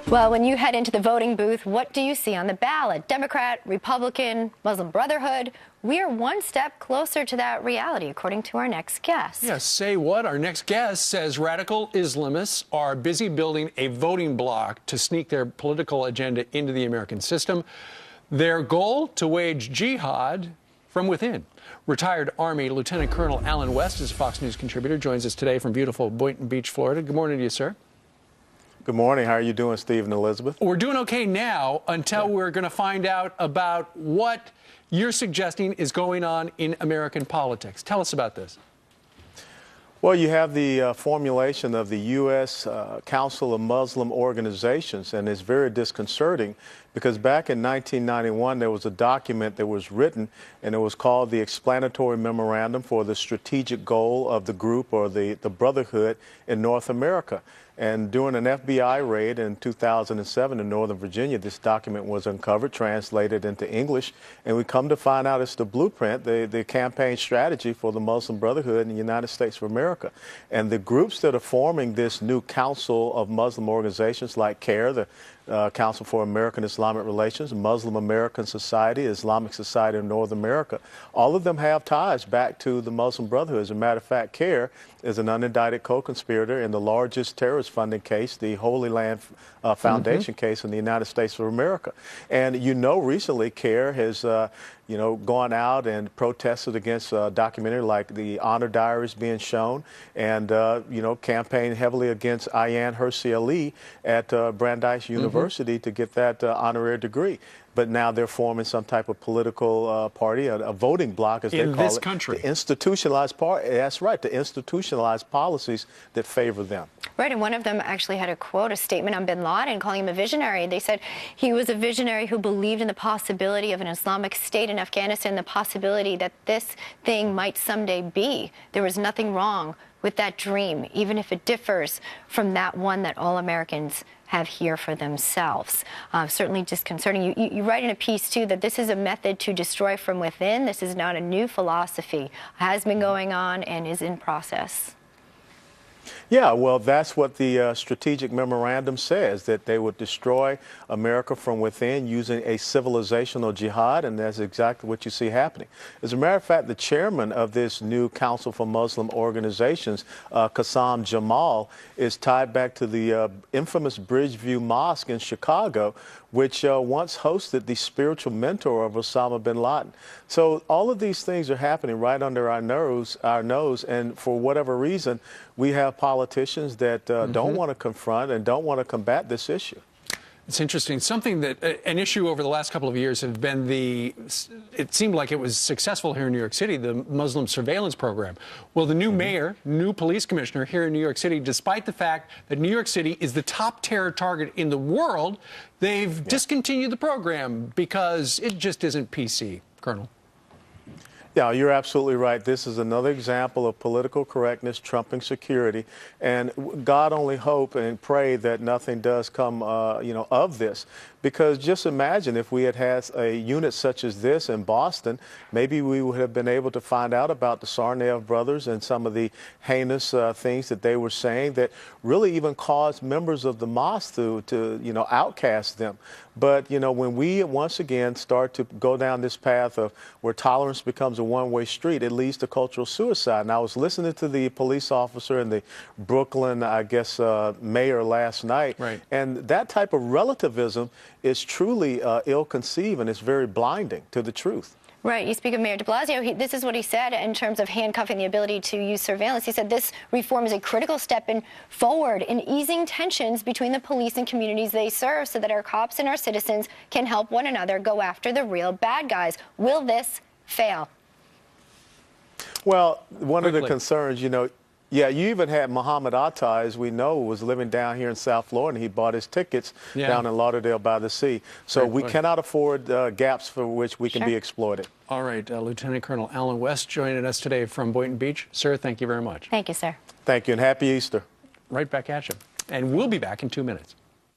Well, when you head into the voting booth, what do you see on the ballot? Democrat, Republican, Muslim Brotherhood? We're one step closer to that reality, according to our next guest. Yes, say what? Our next guest says radical Islamists are busy building a voting bloc to sneak their political agenda into the American system. Their goal, to wage jihad from within. Retired Army Lieutenant Colonel Alan West is a Fox News contributor, joins us today from beautiful Boynton Beach, Florida. Good morning to you, sir. Good morning. How are you doing, Steve and Elizabeth? We're doing okay now until we're going to find out about what you're suggesting is going on in American politics. Tell us about this. Well, you have the formulation of the U.S. Council of Muslim Organizations, and it's very disconcerting because back in 1991, there was a document that was written, and it was called the Explanatory Memorandum for the Strategic Goal of the Group or the Brotherhood in North America. And during an FBI raid in 2007 in Northern Virginia, this document was uncovered, translated into English, and we come to find out it's the blueprint, the campaign strategy for the Muslim Brotherhood in the United States of America. And the groups that are forming this new Council of Muslim Organizations like CARE, the Council for American Islamic Relations, Muslim American Society, Islamic Society of North America, all of them have ties back to the Muslim Brotherhood. As a matter of fact, CARE is an unindicted co-conspirator in the largest terrorist funding case, the Holy Land Foundation case in the United States of America. And recently CARE has gone out and protested against a documentary like the Honor Diaries being shown, and campaigned heavily against Ayaan Hirsi Ali at Brandeis University to get that honorary degree. But now they're forming some type of political party, a voting bloc, as they call it. In this country. The institutionalized party. That's right, the institutionalized policies that favor them. Right, and one of them actually had a statement on bin Laden, calling him a visionary. They said he was a visionary who believed in the possibility of an Islamic state in Afghanistan, the possibility that this thing might someday be. There was nothing wrong with that dream, even if it differs from that one that all Americans have here for themselves. Certainly disconcerting. You write in a piece, too, that this is a method to destroy from within. This is not a new philosophy. It has been going on and is in process. Yeah, well, that's what the strategic memorandum says, that they would destroy America from within using a civilizational jihad, and that's exactly what you see happening. As a matter of fact, the chairman of this new Council for Muslim Organizations, Qassam Jamal, is tied back to the infamous Bridgeview Mosque in Chicago, which once hosted the spiritual mentor of Osama bin Laden. So all of these things are happening right under our nose, and for whatever reason, we have politicians that don't want to confront and don't want to combat this issue. It's interesting. Something that an issue over the last couple of years have been it seemed like it was successful here in New York City, the Muslim surveillance program. Well, the new mayor, new police commissioner here in New York City, despite the fact that New York City is the top terror target in the world, they've discontinued the program because it just isn't PC, Colonel. Yeah, you're absolutely right. This is another example of political correctness trumping security, and God only hope and pray that nothing does come, of this. Because just imagine if we had a unit such as this in Boston, maybe we would have been able to find out about the Tsarnaev brothers and some of the heinous things that they were saying that really even caused members of the mosque to outcast them. But, when we once again start to go down this path of where tolerance becomes a one-way street, it leads to cultural suicide. And I was listening to the police officer and the Brooklyn, mayor last night. Right. And that type of relativism is truly ill-conceived, and it's very blinding to the truth. Right. You speak of Mayor de Blasio. This is what he said in terms of handcuffing the ability to use surveillance. He said this reform is a critical step forward in easing tensions between the police and communities they serve so that our cops and our citizens can help one another go after the real bad guys. Will this fail? Well, one of the concerns, yeah, you even had Muhammad Atta, as we know, was living down here in South Florida, and he bought his tickets down in Lauderdale by the Sea. So we cannot afford gaps for which we can be exploited. All right, Lieutenant Colonel Alan West joining us today from Boynton Beach. Sir, thank you very much. Thank you, sir. Thank you, and happy Easter. Right back at you. And we'll be back in 2 minutes.